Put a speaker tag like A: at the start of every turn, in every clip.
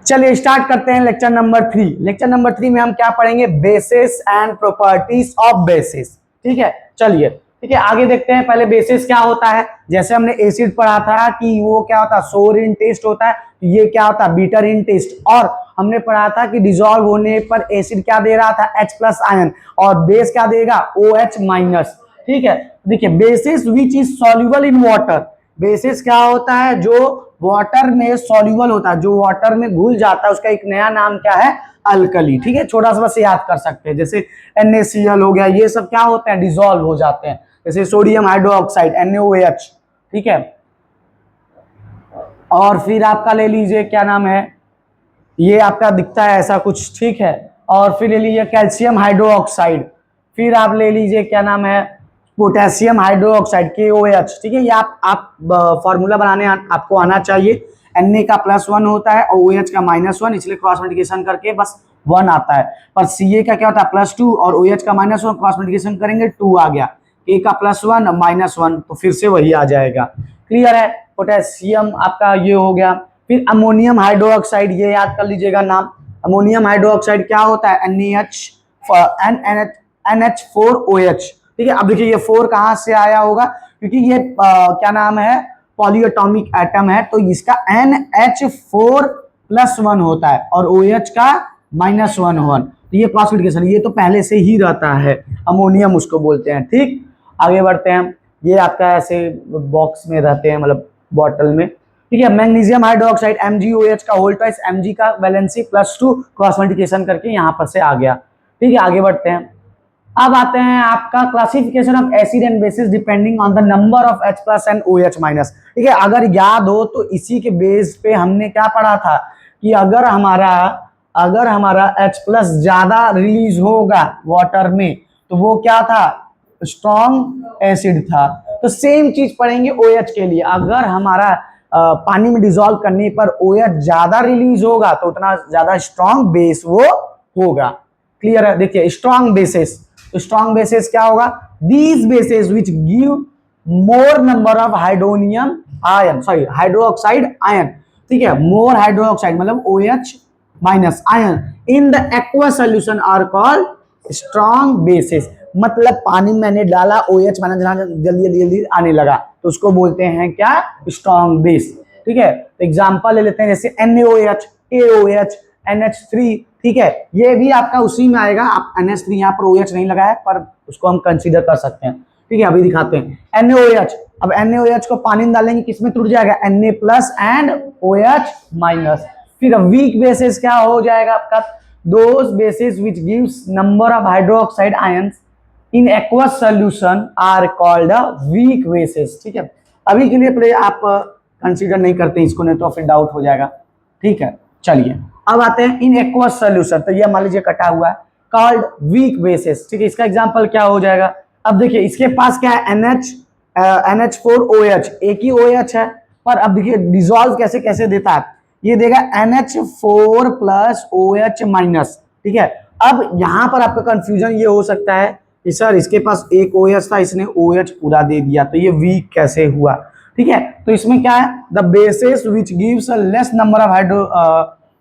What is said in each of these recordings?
A: चलिए स्टार्ट करते हैं लेक्चर नंबर 3। लेक्चर नंबर 3 में हम क्या पढ़ेंगे? Basis and properties of basis. ठीक है, चलिए ठीक है, आगे देखते हैं। पहले बेसिस क्या होता है? जैसे हमने एसिड पढ़ा था कि वो क्या होता है, सोर इन टेस्ट होता है, ये क्या होता है, बीटर इन टेस्ट। और हमने पढ़ा था कि डिसॉल्व होने पर एसिड क्या दे रहा था, H+ आयन, और बेस क्या देगा, OH-। ठीक है, देखिए basis which is soluble in water. Basis क्या होता है? जो वाटर में सॉल्युबल होता है, जो वाटर में घुल जाता है, उसका एक नया नाम क्या है, अल्कली। ठीक है, छोटा सा बस याद कर सकते हैं। जैसे NaCl हो गया, ये सब क्या होते हैं, डिसॉल्व हो जाते हैं। जैसे सोडियम हाइड्रोक्साइड NaOH। ठीक है, और फिर आपका ले लीजिए क्या नाम है, ये आपका दिखता है ऐसा कुछ। ठीक है, और फिर ले लीजिए कैल्शियम हाइड्रोक्साइड, फिर आप ले लीजिए क्या नाम है, पोटेशियम हाइड्रोक्साइड KOH। ठीक है, ये आप फॉर्मूला बनाने आपको आना चाहिए। Na का +1 होता है और OH का -1, इसलिए क्रॉस मल्टीप्लिकेशन करके बस 1 आता है। पर Ca का क्या होता है, +2, और OH का -1, क्रॉस मल्टीप्लिकेशन करेंगे 2 आ गया। A का +1 -1, तो फिर से वही आ जाएगा। क्लियर है? पोटेशियम आपका ये हो गया। फिर अमोनियम हाइड्रोक्साइड, ये याद कर लीजिएगा नाम। अमोनियम हाइड्रोक्साइड क्या होता है, NH4OH। ठीक है, अब देखिए ये 4 कहां से आया होगा, क्योंकि ये क्या नाम है, पॉलीएटॉमिक एटम है, तो इसका NH4+1 होता है और OH का -1। तो ये क्रॉस मल्टीप्लिकेशन, ये तो पहले से ही रहता है, अमोनियम उसको बोलते हैं। ठीक, आगे बढ़ते हैं। ये आपका ऐसे बॉक्स में रहते हैं, मतलब बॉटल में। ठीक है, मैग्नीशियम हाइड्रोक्साइड MgOH का होल ट्वाइस, Mg का वैलेंसी +2, क्रॉस मल्टीप्लिकेशन करके यहाँ पर से आ गया। ठीक है, आगे बढ़ते हैं। अब आते हैं आपका classification of acid and basis depending on the number of H+ and OH-। ठीक है, अगर याद हो तो इसी के बेस पे हमने क्या पढ़ा था कि अगर हमारा H+ ज्यादा रिलीज होगा वाटर में, तो वो क्या था, स्ट्रॉन्ग एसिड था। तो सेम चीज पढ़ेंगे OH के लिए। अगर हमारा पानी में डिसॉल्व करने पर OH ज्यादा रिलीज होगा, तो उतना ज्यादा स्ट्रॉन्ग बेस वो होगा। क्लियर है? देखिए स्ट्रॉन्ग बेसिस, तो स्ट्रॉन्ग बेसिस क्या होगा, these bases which give more number of hydronium ion, sorry hydroxide ion. ठीक है, मोर हाइड्रोक्साइड मतलब OH- ion in the aqueous solution are called strong bases. मतलब पानी में मैंने डाला OH- जल्दी जल्दी जल्दी आने लगा, तो उसको बोलते हैं क्या, स्ट्रॉन्ग बेस। ठीक है, तो एग्जांपल ले लेते हैं, जैसे NaOH, KOH, NH3। ठीक है, ये भी आपका उसी में आएगा। आप NH3 यहाँ पर OH नहीं लगा है, पर उसको हम कंसीडर कर सकते हैं। ठीक है, अभी दिखाते हैं NaOH। अब NaOH को पानी में डालेंगे, किसमें टूट जाएगा, Na+ एंड OH-। फिर वीक बेसिस क्या हो जाएगा आपका, those bases which gives number of hydroxide ions in aqueous solution are called weak bases. ठीक है, अभी के लिए आप कंसीडर नहीं करते इसको, नहीं तो फिर डाउट हो जाएगा। ठीक है, चलिए अब आते हैं इन एक्वस सॉल्यूशन। तो ये मान लीजिए कटा हुआ है, कॉल्ड वीक बेसिस। ठीक है, इसका एग्जांपल क्या हो जाएगा, अब देखिए इसके पास क्या है, NH4OH, एक ही OH है, पर अब देखिए डिसॉल्व कैसे कैसे देता है, ये देगा NH4+OH-। ठीक है, अब यहां पर आपका कंफ्यूजन ये हो सकता है कि सर इसके पास एक OH था, इसने OH पूरा दे दिया, तो ये वीक कैसे हुआ। ठीक है, तो इसमें क्या है, the bases which gives a less number of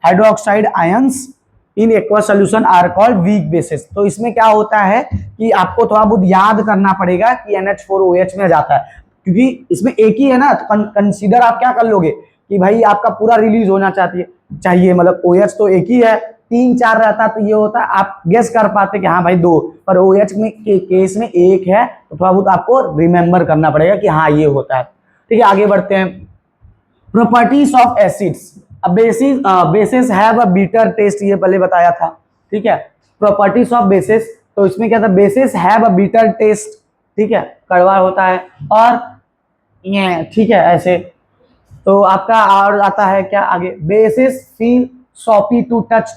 A: hydroxide ions in aqueous solution are called weak bases. तो इसमें क्या होता है कि आपको थोड़ा बहुत याद करना पड़ेगा कि NH4OH में जाता है, क्योंकि इसमें एक ही है ना, तो कंसीडर आप क्या कर लोगे कि भाई आपका पूरा रिलीज होना चाहिए, मतलब OH तो एक ही है, 3-4 रहता तो ये होता, आप गेस कर पाते कि हाँ भाई 2, पर OH में केस में एक है, तो थोड़ा बहुत आपको रिमेंबर करना पड़ेगा कि हाँ ये होता है। ठीक है, आगे बढ़ते हैं। Properties of acids, bases have a bitter taste, ये पहले बताया था। ठीक है, प्रॉपर्टीज ऑफ बेसिस, तो इसमें क्या था, bases have a bitter taste. ठीक है, कड़वा होता है, और ये ठीक है ऐसे। तो आपका और आता है क्या आगे, bases feel soapy to touch.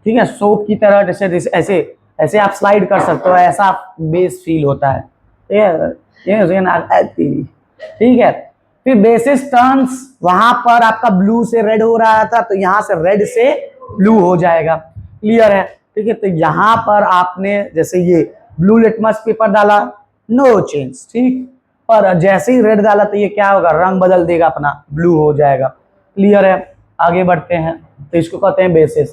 A: ठीक है, सोप की तरह, जैसे ऐसे ऐसे आप स्लाइड कर सकते हो, ऐसा बेस फील होता है। ठीक है, फिर बेसिस टर्न्स, वहां पर आपका ब्लू से रेड हो रहा था, तो यहां से रेड से ब्लू हो जाएगा। क्लियर है? ठीक है, तो यहां पर आपने जैसे ये ब्लू लिटमस पेपर डाला, नो चेंज। ठीक, पर जैसे ही रेड डाला तो ये क्या होगा, रंग बदल देगा अपना, ब्लू हो जाएगा। क्लियर है? आगे बढ़ते हैं, तो इसको कहते हैं basis.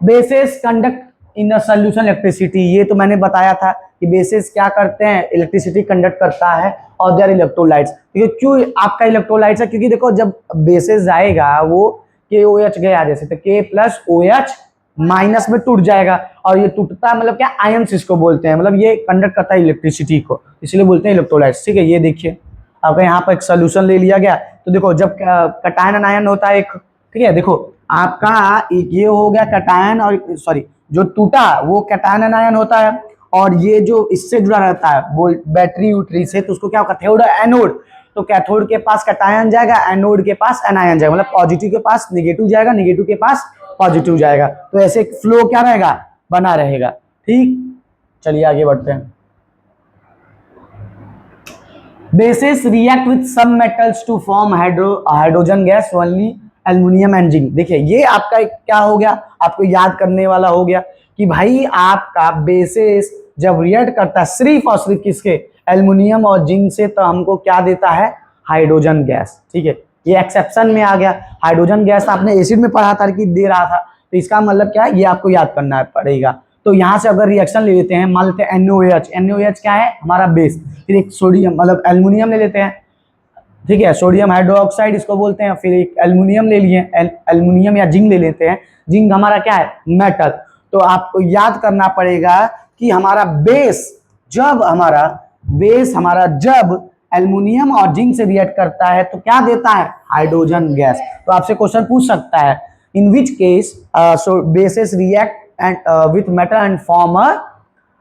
A: Basis conduct in a solution electricity, ये तो मैंने बताया था कि बेसिस क्या करते हैं, इलेक्ट्रिसिटी कंडक्ट करता है और देयर इलेक्ट्रोलाइट्स। क्यों आपका इलेक्ट्रोलाइट्स है, क्योंकि देखो जब बेसिस जाएगा वो KOH गया जैसे, तो K प्लस OH माइनस में टूट जाएगा, और ये टूटता है मतलब क्या, आयंस इसको बोलते हैं, मतलब ये कंडक्ट करता है इलेक्ट्रिसिटी को, इसलिए बोलते हैं इलेक्ट्रोलाइट्स। ठीक है, ये देखिए आपका यहाँ पर एक सोल्यूशन ले लिया गया, तो देखो जब कटायन अनायन होता है एक, ठीक है, देखो आपका ये हो गया कटायन, और सॉरी जो टूटा वो कटायन अनायन होता है, और ये जो इससे जुड़ा रहता है वो बैटरी उटरी से, तो उसको क्या होगा, कैथोड एनोड, तो कैथोड के पास कटायन जाएगा, एनोड के पास एनायन जाएगा, मतलब पॉजिटिव के पास निगेटिव जाएगा, निगेटिव के पास पॉजिटिव जाएगा, तो ऐसे फ्लो क्या रहेगा, बना रहेगा। ठीक, चलिए आगे बढ़ते हैं। Bases react with some metals to form hydrogen gas, only aluminium and zinc. देखिए ये आपका क्या हो गया, आपको याद करने वाला हो गया कि भाई आपका बेसिस जब रिएक्ट करता है सिर्फ और सिर्फ किसके, एल्युमिनियम और जिंक से, तो हमको क्या देता है, हाइड्रोजन गैस। ठीक है, ये एक्सेप्शन में आ गया। हाइड्रोजन गैस आपने एसिड में पढ़ा था कि दे रहा था, तो इसका मतलब क्या है, ये आपको याद करना पड़ेगा। तो यहाँ से अगर रिएक्शन ले लेते हैं, मान लेते हैं NaOH, NaOH क्या है, हमारा बेस, फिर एक सोडियम मतलब एल्युमिनियम ले लेते हैं, ठीक है, सोडियम हाइड्रोक्साइड इसको बोलते हैं, फिर एक एल्युमिनियम ले लिए, एल्युमिनियम या जिंक ले लेते हैं, जिंक हमारा क्या है, मेटल। तो आपको याद करना पड़ेगा कि हमारा बेस जब एल्युमिनियम और जिंक से रिएक्ट करता है तो क्या देता है, हाइड्रोजन गैस। तो आपसे क्वेश्चन पूछ सकता है, in which case bases react and with metal and form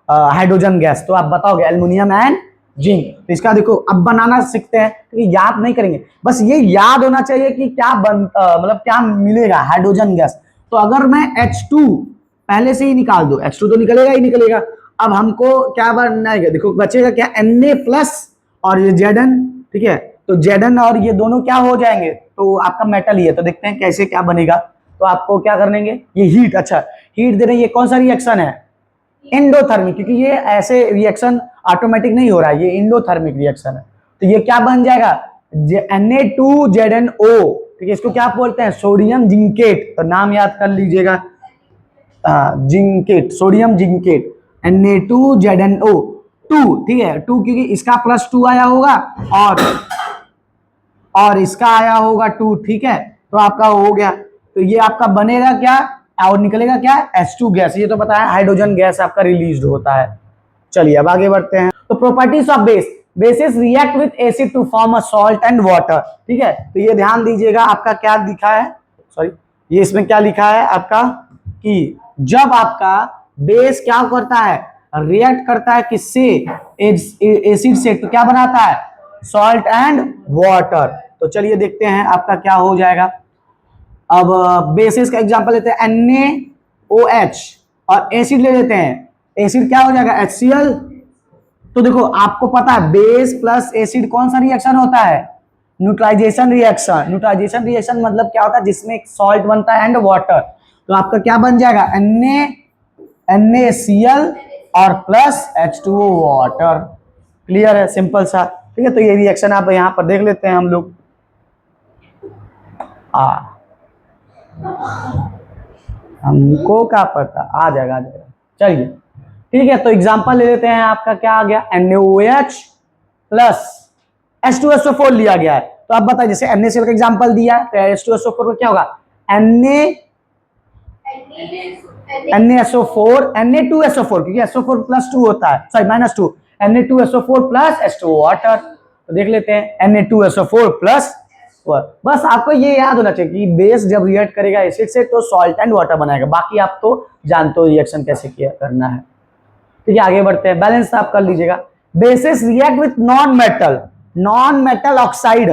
A: hydrogen gas, तो आप बताओगे एल्युमिनियम एंड जिंक। तो इसका देखो अब बनाना सीखते हैं, क्योंकि याद नहीं करेंगे, बस ये याद होना चाहिए कि क्या मतलब क्या मिलेगा, हाइड्रोजन गैस। तो अगर मैं H2 पहले से ही निकाल दो, H2 तो निकलेगा ही निकलेगा। अब हमको क्या बनना है, देखो बचेगा क्या, Na प्लस और ये Zn, ठीक है, तो Zn और ये दोनों क्या हो जाएंगे, तो आपका मेटल ही है। तो देखते हैं कैसे क्या बनेगा। तो आपको क्या करेंगे, ये हीट, अच्छा हीट दे रहे हैं, ये कौन सा रिएक्शन है, एंडोथर्मिक, क्योंकि ये ऐसे रिएक्शन ऑटोमेटिक नहीं हो रहा है, ये इंडोथर्मिक रिएक्शन है। तो ये क्या बन जाएगा, Na2ZnO, ठीक है, इसको क्या बोलते हैं, सोडियम जिंकेट। तो नाम याद कर लीजिएगा, जिंकेट, सोडियम जिंकेट, Na2ZnO 2, ठीक है, 2 क्योंकि इसका +2 आया होगा और इसका आया होगा 2, ठीक है, तो आपका हो गया। तो ये आपका बनेगा क्या, और निकलेगा क्या, H2 गैस। ये तो बताया हाइड्रोजन गैस आपका रिलीज होता है। चलिए अब आगे बढ़ते हैं। तो properties of bases react with acid to form a salt and water, ठीक है, तो ये ध्यान दीजिएगा, आपका क्या लिखा है, सॉरी ये इसमें क्या लिखा है आपका, कि जब आपका बेस क्या करता है, रिएक्ट करता है किससे, एसिड से, तो क्या बनाता है, सॉल्ट एंड वाटर। तो चलिए देखते हैं आपका क्या हो जाएगा। अब बेसिस का एग्जांपल लेते हैं, NaOH और एसिड ले लेते हैं, एसिड क्या हो जाएगा, HCl। तो देखो आपको पता है बेस प्लस एसिड कौन सा रिएक्शन होता है, न्यूट्राइजेशन रिएक्शन। न्यूट्राइजेशन रिएक्शन मतलब क्या होता है, जिसमें एक सॉल्ट बनता है एंड वाटर। तो आपका क्या बन जाएगा, NaCl और प्लस H2O वाटर। क्लियर है, सिंपल सा, ठीक है। तो ये रिएक्शन आप यहाँ पर देख लेते हैं हम लोग, हमको क्या पता, आ जाएगा चलिए ठीक है। तो एग्जांपल ले लेते हैं, आपका क्या आ गया, NaOH प्लस H2SO4 लिया गया है। तो आप बताइए, जैसे NaCl का एग्जांपल दिया है, तो H2SO4 का क्या होगा, NaSO4 Na2SO4, क्योंकि SO4 +2 होता है, sorry -2, Na2SO4 plus H2O water. तो देख लेते हैं Na2SO4 प्लस, बस आपको ये याद होना चाहिए कि बेस जब रिएक्ट करेगा एसिड से तो सॉल्ट एंड वाटर बनाएगा। बाकी आप तो जानते हो रिएक्शन कैसे किया करना है, ठीक है। आगे बढ़ते हैं, बैलेंस आप कर लीजिएगा। Basis react with non metal oxide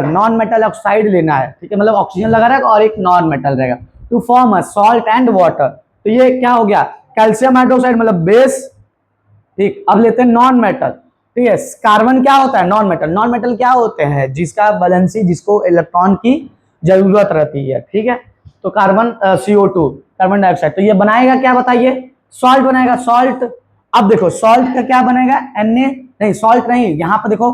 A: लेना है, ठीक है, मतलब ऑक्सीजन लगा रहेगा और एक नॉन मेटल रहेगा, to form a salt and water. तो ये क्या हो गया, कैल्शियम हाइड्रोक्साइड मतलब बेस, ठीक। अब लेते हैं नॉन मेटल, ठीक है, कार्बन क्या होता है, नॉन मेटल क्या होते हैं, जिसका बैलेंसी, जिसको इलेक्ट्रॉन की जरूरत रहती है, ठीक है। तो कार्बन CO2, कार्बन डाइऑक्साइड, तो ये बनाएगा क्या बताइए, सॉल्ट बनाएगा, सॉल्ट। अब देखो सॉल्ट का क्या बनेगा, नहीं सॉल्ट नहीं, यहाँ पर देखो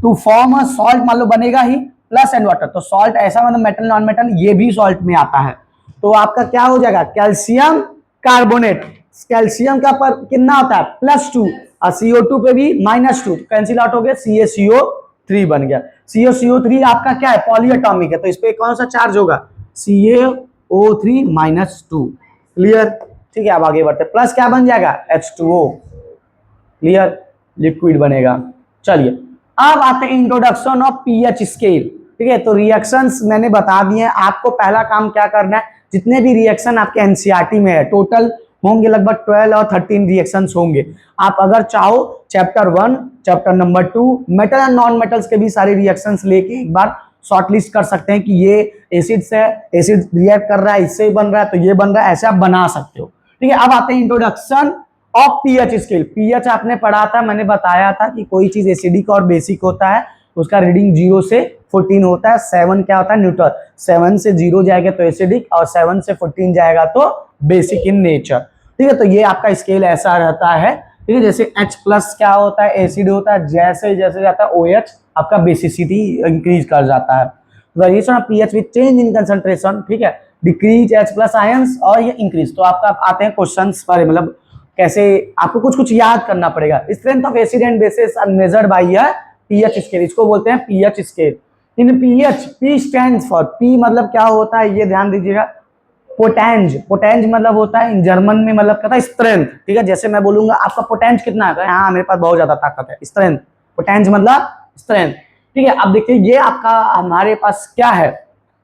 A: टू फॉर्म अ सॉल्ट मान लो बनेगा ही प्लस एंड वाटर। तो सॉल्ट ऐसा मतलब मेटल नॉन मेटल ये भी सॉल्ट में आता है। तो आपका क्या हो जाएगा, कैल्शियम कार्बोनेट। कैल्शियम का पर कितना होता है +2 और CO2 पे भी -2, कैंसिल आउट हो गया, CaCO3 बन गया। CaCO3 आपका क्या है, पॉलीएटॉमिक है, तो इस पे कौन सा चार्ज होगा, CaO3 -2। क्लियर, ठीक है। अब आगे बढ़ते, प्लस क्या बन जाएगा, H2O। क्लियर, लिक्विड बनेगा। चलिए अब आते हैं इंट्रोडक्शन ऑफ पीएच स्केल। ठीक है, तो रिएक्शंस मैंने बता दिए, आपको पहला काम क्या करना है, जितने भी रिएक्शन आपके एनसीईआरटी में है टोटल होंगे लगभग 12 और 13 रिएक्शंस होंगे। आप अगर चाहो chapter 1, chapter number 2 metal and non metals के भी सारे रिएक्शंस लेके एक बार शॉर्टलिस्ट कर सकते हैं कि ये एसिड से एसिड रिएक्ट कर रहा है, इससे बन रहा है तो ये बन रहा है, ऐसे आप बना सकते हो। ठीक है, अब आते हैं introduction of pH scale. PH आपने पढ़ा था, मैंने बताया था कि कोई चीज एसिडिक और बेसिक होता है, उसका रीडिंग 0 से 14 होता है। 7 क्या होता है, न्यूट्रल। 7 से 0 जाएगा तो एसिडिक और 7 से 14 जाएगा तो बेसिक इन नेचर। ठीक है, तो ये आपका स्केल ऐसा रहता है। ठीक है, जैसे H+ क्या होता है, एसिड होता है, जैसे जैसे जाता है OH आपका बेसिसिटी इंक्रीज कर जाता है। Variation of pH with change in concentration. ठीक है, डिक्रीज H+ आयंस और ये इंक्रीज। तो आपका आते हैं क्वेश्चंस पर, मतलब कैसे आपको कुछ कुछ याद करना पड़ेगा। Strength of acid and bases are measured by a pH scale, इसको बोलते हैं pH scale. In pH, P stands for, P मतलब क्या होता है ये ध्यान दीजिएगा, पोटेंज। पोटेंज मतलब होता है इन जर्मन में, मतलब कहता है स्ट्रेंथ। ठीक है, जैसे मैं बोलूंगा आपका पोटेंज कितना है, हाँ मेरे पास बहुत ज्यादा ताकत है, स्ट्रेंथ। पोटेंज मतलब स्ट्रेंथ। ठीक है, अब देखिए ये आपका हमारे पास क्या है,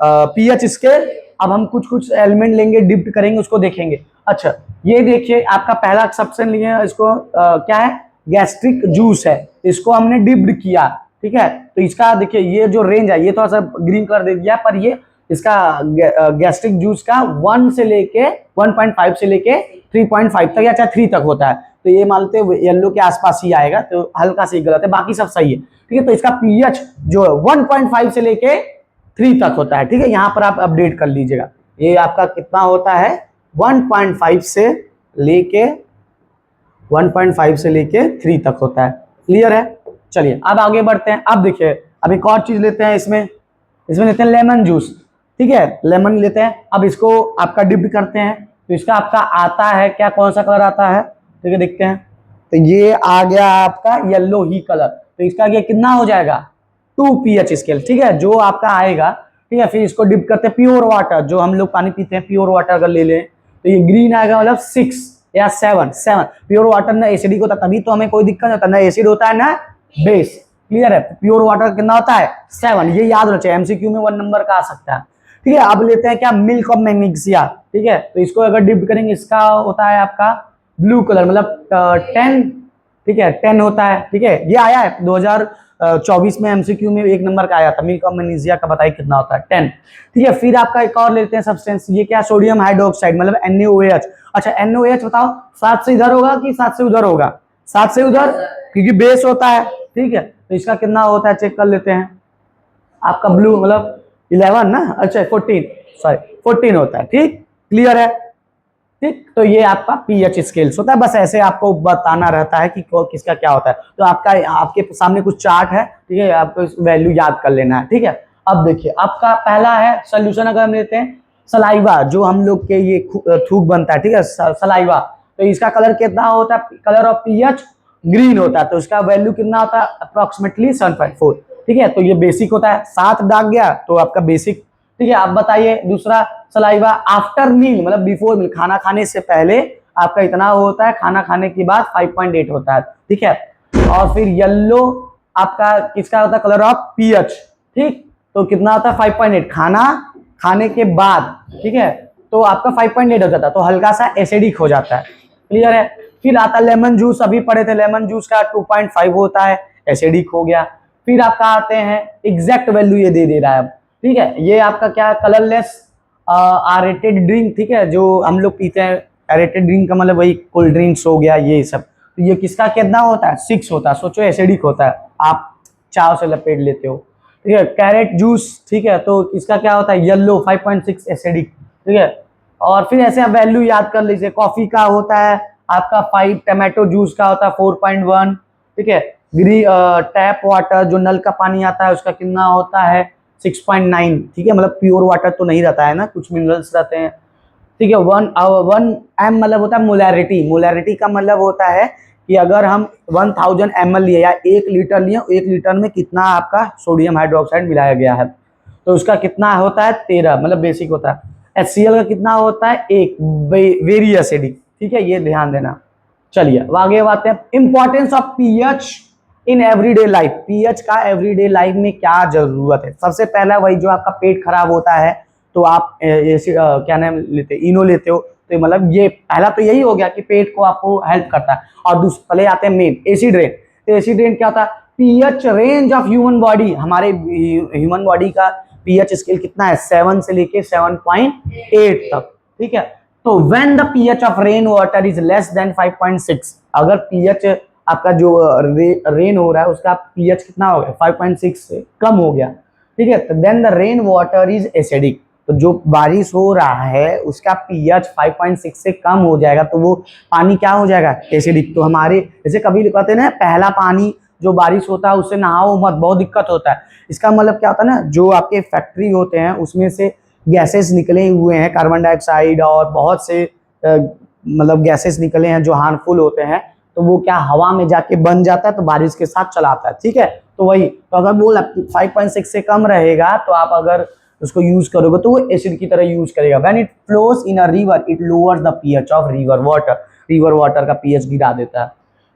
A: पीएच स्केल। अब हम कुछ कुछ एलिमेंट लेंगे, डिप्ट करेंगे, उसको देखेंगे। अच्छा, ये देखिए आपका पहला सब्सटेंस लिए, इसको क्या है, गैस्ट्रिक जूस है, इसको हमने डिप्ड किया। ठीक है, तो इसका देखिए ये जो रेंज है, ये थोड़ा सा ग्रीन कलर दे दिया, पर ये इसका गैस्ट्रिक जूस का 1 से लेके 1.5 से लेके 3.5 तक या चाहे 3 तक होता है। तो ये मानते हैं येलो के आसपास ही आएगा, तो हल्का सी गलत है, बाकी सब सही है। ठीक है, तो इसका पीएच जो है 1.5 से लेके 3 तक होता है। ठीक है, यहाँ पर आप अपडेट कर लीजिएगा, ये आपका कितना होता है, 1.5 से लेके 1.5 से लेके 3 तक होता है। क्लियर है, चलिए अब आगे बढ़ते हैं। अब देखिए अब एक और चीज लेते हैं, इसमें लेते हैं लेमन जूस। ठीक है, लेमन लेते हैं, अब इसको आपका डिप करते हैं, तो इसका आपका आता है क्या, कौन सा कलर आता है, ठीक है देखते हैं। तो ये आ गया आपका येलो ही कलर, तो इसका ये कितना हो जाएगा, 2 pH स्केल। ठीक है, जो आपका आएगा। ठीक है, फिर इसको डिप करते हैं प्योर वाटर, जो हम लोग पानी पीते हैं, प्योर वाटर अगर ले लें तो ये ग्रीन आएगा, मतलब 6 या 7। प्योर वाटर ना एसिडिक होता, तभी तो हमें कोई दिक्कत नहीं होता, ना एसिड होता है ना बेस। क्लियर है, प्योर वाटर कितना होता है, 7। ये याद रखिए, एमसीक्यू में 1 नंबर का आ सकता है। ठीक है, अब लेते हैं क्या, मिल्क ऑफ मैग्नीशिया। ठीक है, तो इसको अगर डिप करेंगे, इसका होता है आपका ब्लू कलर, मतलब 10। ठीक है, 10 होता है। ठीक है, ये आया है 2024 में एमसीक्यू में 1 नंबर का आया था, मिल्क ऑफ मैग्नीशिया का बताइए कितना होता है, 10। ठीक है, फिर आपका एक और लेते हैं सब्सटेंस, ये क्या, सोडियम हाइड्रोक्साइड, मतलब NaOH। अच्छा, NaOH बताओ, 7 से इधर होगा कि 7 से उधर होगा, 7 से उधर, क्योंकि बेस होता है। ठीक है, तो इसका कितना होता है चेक कर लेते हैं, आपका ब्लू मतलब 11 ना, अच्छा 14 होता है। ठीक, क्लियर है। ठीक, तो ये आपका पीएच स्केल्स होता है, बस ऐसे आपको बताना रहता है कि किसका क्या होता है। तो आपका आपके सामने कुछ चार्ट है, ठीक है, आपको इस वैल्यू याद कर लेना है। ठीक है, अब देखिए आपका पहला है सोल्यूशन, अगर हम लेते हैं सलाइवा, जो हम लोग के ये थूक बनता है। ठीक है, सलाइवा, तो इसका कलर कितना होता है, कलर ऑफ पीएच ग्रीन होता है, तो इसका वैल्यू कितना होता है, अप्रोक्सीमेटली 7.4। ठीक है, तो ये बेसिक होता है, 7 दाग गया तो आपका बेसिक। ठीक है, आप बताइए दूसरा सलाइवा आफ्टर मील, मतलब बिफोर मील, खाना खाने से पहले आपका इतना होता है, खाना खाने के बाद 5.8 होता है। ठीक है, और फिर येलो आपका किसका होता है, कलर ऑफ पीएच। ठीक, तो कितना होता है, 5.8 खाना खाने के बाद। ठीक है, तो आपका 5.8 हो जाता है, तो हल्का सा एसिडिक हो जाता है। क्लियर है, फिर आता लेमन जूस, अभी पढ़े थे, लेमन जूस का 2.5 होता है, एसिडिक हो गया। फिर आपका आते हैं एग्जैक्ट वैल्यू, ये दे रहा है अब। ठीक है, ये आपका क्या, कलरलेस आरेटेड ड्रिंक। ठीक है, जो हम लोग पीते हैं, एरेटेड ड्रिंक का मतलब वही कोल्ड ड्रिंक्स हो गया ये सब। तो ये किसका कितना होता है, 6 होता है, सोचो एसिडिक होता है, आप चाव से लपेट लेते हो। ठीक है, कैरेट जूस। ठीक है, तो इसका क्या होता है, येलो 5.6 एसिडिक। ठीक है, और फिर ऐसे आप वैल्यू याद कर लीजिए, कॉफी का होता है आपका 5, टमाटो जूस का होता है 4.1। ठीक है, टैप वाटर जो नल का पानी आता है उसका कितना होता है, 6.9। ठीक है, मतलब प्योर वाटर तो नहीं रहता है ना, कुछ मिनरल्स रहते हैं। ठीक है। 1 m मतलब होता है मोलैरिटी। मोलैरिटी का मतलब होता है कि अगर हम 1000 ml लिए या 1 लीटर लिए, 1 लीटर में कितना आपका सोडियम हाइड्रोक्साइड मिलाया गया है, तो उसका कितना होता है 13, मतलब बेसिक होता है। HCl का कितना होता है 1, वेरी एसिडिक। ठीक है, ये ध्यान देना। चलिए अब आगे बात है importance of pH in everyday life. PH का एवरीडे लाइफ में क्या जरूरत है? सबसे पहला वही, जो आपका पेट खराब होता है तो आप क्या नाम लेते, इनो लेते हो, तो मतलब ये पहला तो यही हो गया कि पेट को आपको हेल्प करता है। और दूसरे पहले आते हैं मेन एसिड रेन। तो एसिड रेन क्या होता है? PH range of human body. हमारे ह्यूमन बॉडी का पीएच स्केल कितना है? 7 से लेके 7.8 तक। ठीक है, तो when the pH of rain water is less than 5.6, अगर पीएच आपका जो रेन हो रहा है उसका पीएच कितना हो गया? 5.6 से कम हो गया। ठीक है, तो then the rain water is acidic. तो जो बारिश हो रहा है उसका पीएच 5.6 से कम हो जाएगा तो वो पानी क्या हो जाएगा? एसिडिक। तो हमारे जैसे कभी कहते हैं ना, पहला पानी जो बारिश होता है उससे नहाओ मत, बहुत दिक्कत होता है। इसका मतलब क्या होता है ना, जो आपके फैक्ट्री होते हैं उसमें से गैसेस निकले हुए हैं, कार्बन डाइऑक्साइड और बहुत से मतलब गैसेस निकले हैं जो हार्मफुल होते हैं, तो वो क्या हवा में जाके बन जाता है, तो बारिश के साथ चला आता है। ठीक है, तो वही, तो अगर वो 5.6 से कम रहेगा तो आप अगर उसको यूज करोगे तो वो एसिड की तरह यूज करेगा। When it flows in a river it lowers the pH of river water. River water का पीएच गिरा देता है।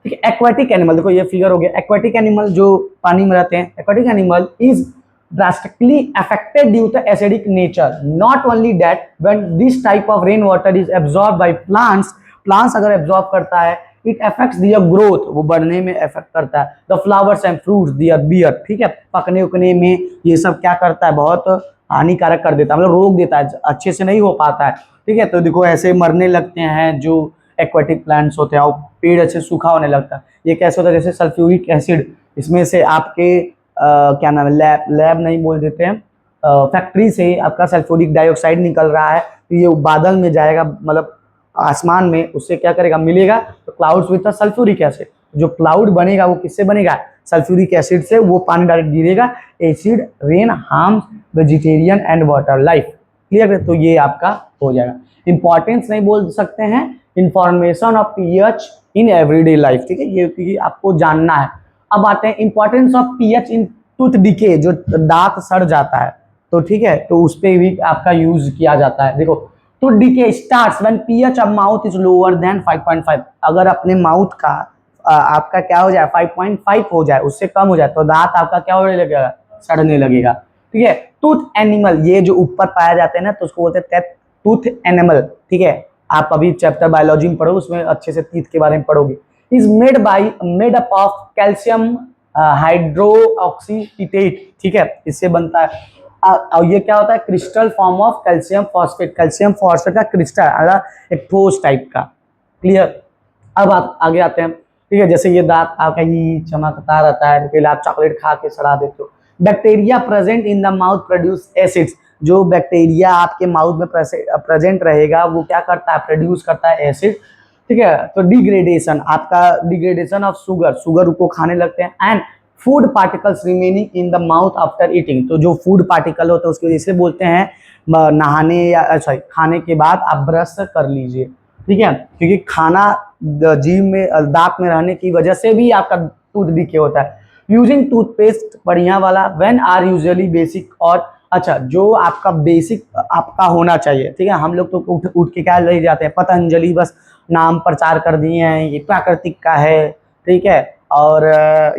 A: ठीक है, एक्वाटिक एनिमल, देखो ये फिगर हो गया। एक्वाटिक एनिमल जो पानी में रहते हैं, aquatic animal is drastically affected due to acidic nature. Not only that, when this type of rainwater is absorbed by plants अगर absorb करता है, it affects their growth, वो बढ़ने में affect करता है। The flowers and fruits their bear, ठीक है, पकने उकने में ये सब क्या करता है? बहुत हानिकारक कर देता है, मतलब रोक देता है, अच्छे से नहीं हो पाता है। ठीक है, तो देखो ऐसे मरने लगते हैं जो एक्वाटिक प्लांट्स होते हैं, और पेड़ अच्छे सूखा होने लगता है। ये कैसे होता है? जैसे सल्फ्यूरिक एसिड, इसमें से आपके क्या नाम है, लैब नहीं बोल देते हैं, फैक्ट्री से आपका सल्फ्यूरिक डाइऑक्साइड निकल रहा है, तो ये बादल में जाएगा, मतलब आसमान में, उससे क्या करेगा? मिलेगा तो क्लाउड्स विद सल्फ्यूरिक एसिड। जो क्लाउड बनेगा वो किससे बनेगा? सल्फ्यूरिक एसिड से। वो पानी डायरेक्ट गिरेगा। Acid rain harms vegetarian and water life. Clear है? तो ये आपका हो जाएगा। इंपॉर्टेंस नहीं बोल सकते हैं, information of pH in everyday life. ठीक है, ये क्योंकि आपको जानना है। अब आते हैं importance of pH in tooth decay, जो दांत सड़ जाता है, तो ठीक है, तो उस पर भी आपका यूज किया जाता है। देखो, tooth decay starts when pH of mouth is lower than 5.5। अगर अपने माउथ का आपका क्या हो जाए? 5.5 हो जाए, उससे कम हो जाए, तो दांत आपका क्या होने लगेगा? सड़ने लगेगा। ठीक है, टूथ एनिमल, ये जो ऊपर पाया जाते हैं ना, तो उसको बोलते हैं टूथ एनिमल। ठीक है, आप अभी चैप्टर बायोलॉजी में पढ़ो, उसमें अच्छे से टीथ के बारे में पढ़ोगे। Is made up of calcium hydroxide. ठीक है, इससे बनता है। और ये क्या होता है? Crystal form of calcium phosphate. Calcium phosphate का क्रिस्टल, एक ठोस टाइप का। क्लियर? अब आप आगे आते हैं। ठीक है, जैसे ये दांत आपका ही चमकता रहता है, पहले आप चॉकलेट खा के सड़ा देते हो। Bacteria present in the mouth produce acids. जो बैक्टीरिया आपके माउथ में प्रेजेंट रहेगा वो क्या करता है? प्रोड्यूस करता है एसिड। ठीक है, तो डिग्रेडेशन, आपका डिग्रेडेशन ऑफ शुगर को खाने लगते हैं। And food particles remaining in the mouth after eating. तो जो फूड पार्टिकल होते हैं उसको जैसे बोलते हैं नहाने या सॉरी खाने के बाद आप ब्रश कर लीजिए। ठीक है, क्योंकि खाना जीभ में दांत में रहने की वजह से भी आपका टूथ डिके होता है। यूजिंग टूथपेस्ट बढ़िया वाला व्हेन आर यूजुअली बेसिक, और अच्छा जो आपका बेसिक आपका होना चाहिए। ठीक है, हम लोग तो उठ के क्या ले जाते हैं? पतंजलि बस नाम प्रचार कर दिए हैं, ये प्राकृतिक का है। ठीक है, और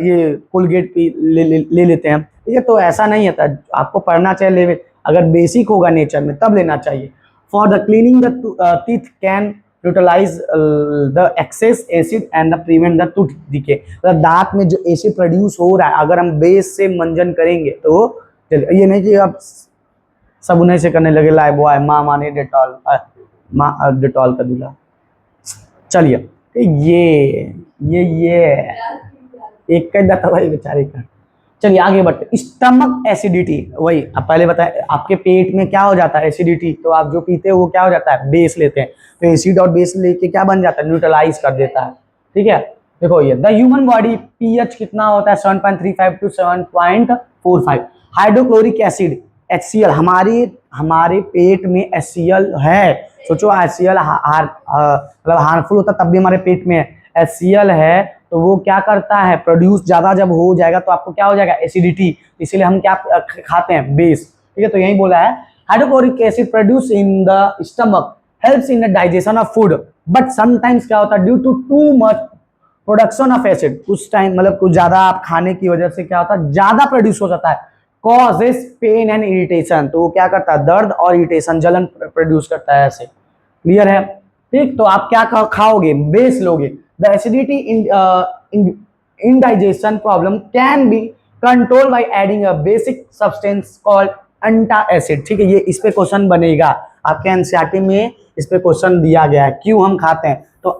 A: ये कोलगेट की ले लेते हैं। ठीक है, तो ऐसा नहीं होता, आपको पढ़ना चाहिए। अगर बेसिक होगा नेचर में तब लेना चाहिए। For the cleaning the teeth can utilize the excess acid and the prevent the tooth decay. दांत में जो एसिड प्रोड्यूस हो रहा है, अगर हम बेस से मंजन करेंगे तो ये नहीं कि आप सब उन्हें से करने लगे, लाए बॉय माँ माने डेटॉल, माँ डेटॉल का दूल्हा। चलिए, ये एक का दाता भाई बेचारे का। चलिए आगे बढ़ते। स्टमक एसिडिटी, वही अब पहले बताए, आपके पेट में क्या हो जाता है? एसिडिटी। तो आप जो पीते हो वो क्या हो जाता है? बेस लेते हैं, तो एसिड और बेस लेके क्या बन जाता है? न्यूट्रलाइज कर देता है। ठीक है, देखो ये द ह्यूमन बॉडी पीएच कितना होता है? 7.35 टू 7.45। हाइड्रोक्लोरिक एसिड HCl, हमारे पेट में HCl है, सोचो HCl मतलब हार्मफुल होता तब भी हमारे पेट में HCl है, तो वो क्या करता है, प्रोड्यूस ज्यादा जब हो जाएगा तो आपको क्या हो जाएगा, एसिडिटी, इसीलिए हम क्या खाते हैं, बेस। ठीक है, तो यही बोला है hydrochloric acid produce in the stomach helps in the digestion of food, but sometimes क्या होता है, due to too much production of acid, कुछ टाइम मतलब कुछ ज्यादा आप खाने की वजह से क्या होता है, ज्यादा प्रोड्यूस हो जाता है, कॉजेस पेन एंड इरिटेशन, तो वो क्या करता है, दर्द और इरिटेशन, जलन प्रोड्यूस करता है ऐसे। क्लियर है? ठीक, तो आप क्या खाओगे, बेस लोगे। The acidity in digestion problem can be control by adding a basic substance called antacid. ठीक है, ये इस पे क्वेश्चन बनेगा आपके एनसीईआरटी में, इस पे क्वेश्चन दिया गया है, क्यों हम खाते हैं, तो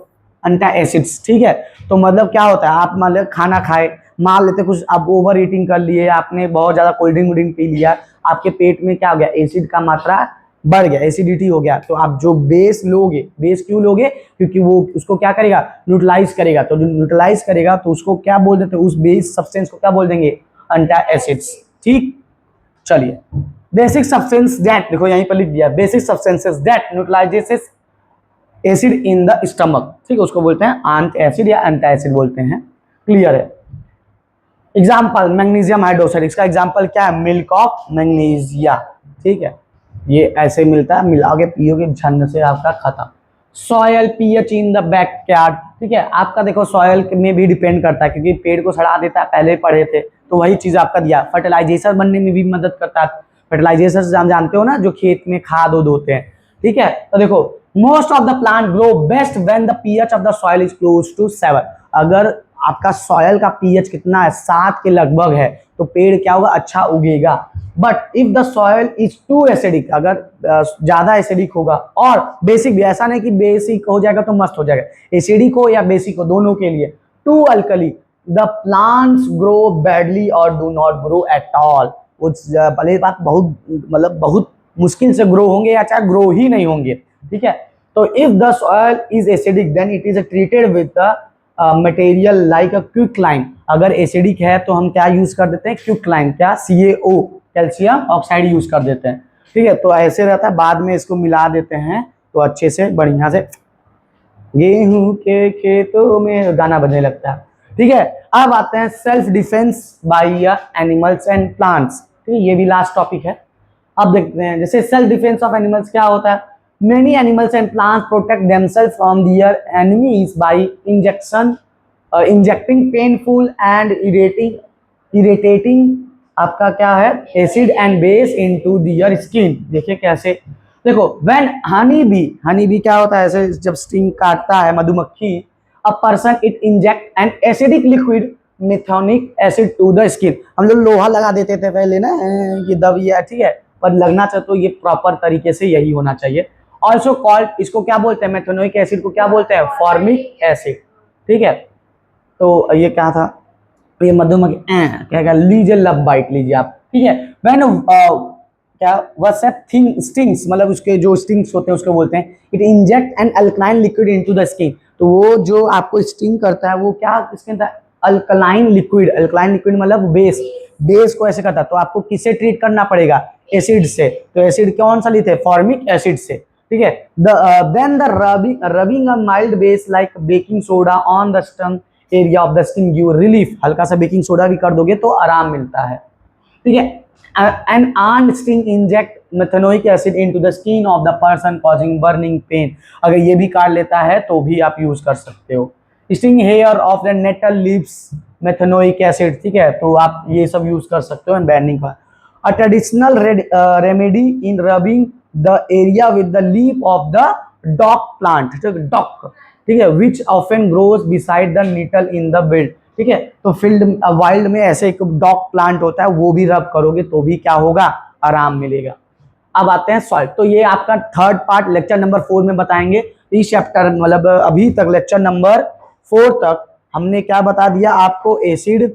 A: अंटा एसिड्स। ठीक है, तो मतलब क्या होता है, आप मतलब खाना खाए, मान लेते कुछ आप ओवर ईटिंग कर लिए, आपने बहुत ज्यादा कोल्ड ड्रिंक पी लिया, आपके पेट में क्या हो गया, एसिड का मात्रा बढ़ गया, एसिडिटी हो गया, तो आप जो बेस लोगे, बेस क्यों लोगे, क्योंकि वो उसको क्या करेगा, न्यूट्रलाइज करेगा, तो जो न्यूट्रलाइज करेगा तो उसको क्या बोल देते हैं, उस बेस सब्सटेंस को क्या बोल देंगे, अंटा एसिड्स। ठीक, चलिए, बेसिक सब्सटेंस दैट, देखो यहीं पर लिख दिया, basic substances that neutralises acid in the stomach. ठीक है, उसको बोलते हैं आंट एसिड या एंटा एसिड बोलते हैं। क्लियर है? एग्जाम्पल मैग्नीशियम हाइड्रोक्साइड, इसका एग्जाम्पल क्या है, मिल्क ऑफ मैग्नीशिया। ठीक है, ये ऐसे मिलता है, मिलाओगे पियोगे झन से आपका खत्म। Soil pH in the backyard. ठीक है, आपका देखो सॉयल में भी डिपेंड करता है, क्योंकि पेड़ को सड़ा देता है, पहले पढ़े थे, तो वही चीज आपका दिया। फर्टिलाइजेशन बनने में भी मदद करता है, फर्टिलाइजेशन आप जानते हो ना, जो खेत में खाद उद होते हैं। ठीक है, तो देखो most of the plant grow best when the pH of the soil is close to 7। अगर आपका सॉयल का पीएच कितना है, 7 के लगभग है, तो पेड़ क्या होगा, अच्छा उगेगा। But if the soil is too acidic, अगर ज्यादा एसिडिक होगा, और बेसिक भी, ऐसा नहीं कि बेसिक हो जाएगा तो मस्त हो जाएगा, एसिडिक हो या बेसिक हो, दोनों के लिए, too alkali the plants grow badly और do not grow at all. वो पहले बात बहुत मतलब बहुत मुश्किल से ग्रो होंगे या चाहे ग्रो ही नहीं होंगे। ठीक है, तो if the soil is acidic then it is treated with the material like a quicklime. अगर एसिडिक है तो हम क्या यूज कर देते हैं, क्विकलाइम, क्या, CaO, कैल्शियम ऑक्साइड यूज कर देते हैं। ठीक है, तो ऐसे रहता है, बाद में इसको मिला देते हैं तो अच्छे से बढ़िया से गेहूं के खेतों में गाना बजने लगता है। ठीक है, अब आते हैं self defence by animals and plants. ठीक है, ये भी लास्ट टॉपिक है। अब देखते हैं, जैसे सेल्फ डिफेंस ऑफ एनिमल्स क्या होता है, many animals and plants protect themselves from their enemies by injecting painful and irritating आपका क्या है, acid and base into their skin. देखिए कैसे, देखो व्हेन हनी बी क्या होता है, ऐसे जब स्टिंग काटता है मधुमक्खी, a person it inject an acidic liquid methanoic acid to the skin. हम लोग लोहा लगा देते थे पहले ना, ये दब गया, ठीक है, पर लगना चाहिए तो ये प्रॉपर तरीके से यही होना चाहिए। ऑल्सो कॉल्ड, इसको क्या बोलते हैं, मेथनोइक एसिड को क्या बोलते हैं, फॉर्मिक एसिड। ठीक है, तो ये क्या था, ये मधुमक्खी क्या लीजिए, लब बाइट लीजिए आप। ठीक है, वैन क्या वह थिंग स्टिंग्स, मतलब उसके जो स्टिंग्स होते हैं उसको बोलते हैं, it inject an alkaline liquid into the skin. तो वो जो आपको स्टिंग करता है वो क्या इसके अंदर, अल्कलाइन लिक्विड मतलब बेस को ऐसे करता है। तो आपको किससे ट्रीट करना पड़ेगा, एसिड से। तो एसिड कौन सा लेते हैं, फॉर्मिक एसिड से। ठीक है, then the rubbing a mild base like baking soda on the stung area of the skin give relief. हल्का सा बेकिंग सोडा भी कर दोगे तो आराम मिलता है। ठीक है, N arm sting inject methanoic acid into the skin of the person causing burning pain. अगर ये भी काट लेता है तो भी आप यूज कर सकते हो। Sting hair of the nettle leaves methanoic acid. ठीक है, तो आप ये सब यूज कर सकते हो बर्निंग पर। A traditional remedy in rubbing the area with the leaf of the dock plant, dock, ठीक है, which often grows beside the nettle in the wild. ठीक है, तो फील्ड वाइल्ड में ऐसे एक डॉक प्लांट होता है, वो भी रब करोगे तो भी क्या होगा, आराम मिलेगा। अब आते हैं सॉइल। तो ये आपका थर्ड पार्ट लेक्चर नंबर 4 में बताएंगे। इस चैप्टर मतलब अभी तक लेक्चर नंबर 4 तक हमने क्या बता दिया आपको, एसिड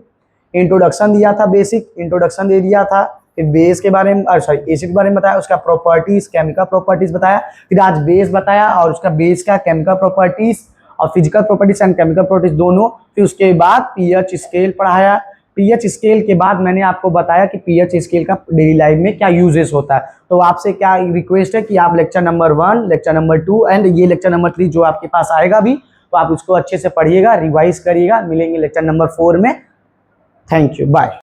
A: इंट्रोडक्शन दिया था, बेसिक इंट्रोडक्शन दे दिया था, फिर बेस के बारे में सॉरी एसिड के बारे में बताया, उसका प्रॉपर्टीज, केमिकल प्रॉपर्टीज बताया, फिर आज बेस बताया और उसका बेस का केमिकल प्रॉपर्टीज और physical properties and chemical properties दोनों। फिर उसके बाद पीएच स्केल पढ़ाया, पीएच स्केल के बाद मैंने आपको बताया कि पीएच स्केल का डेली लाइफ में क्या यूजेस होता है। तो आपसे क्या रिक्वेस्ट है कि आप lecture number 1, lecture number 2 and ये लेक्चर नंबर 3 जो आपके पास आएगा भी, तो आप उसको अच्छे से पढ़िएगा, रिवाइज करिएगा। मिलेंगे लेक्चर नंबर 4 में। Thank you, bye.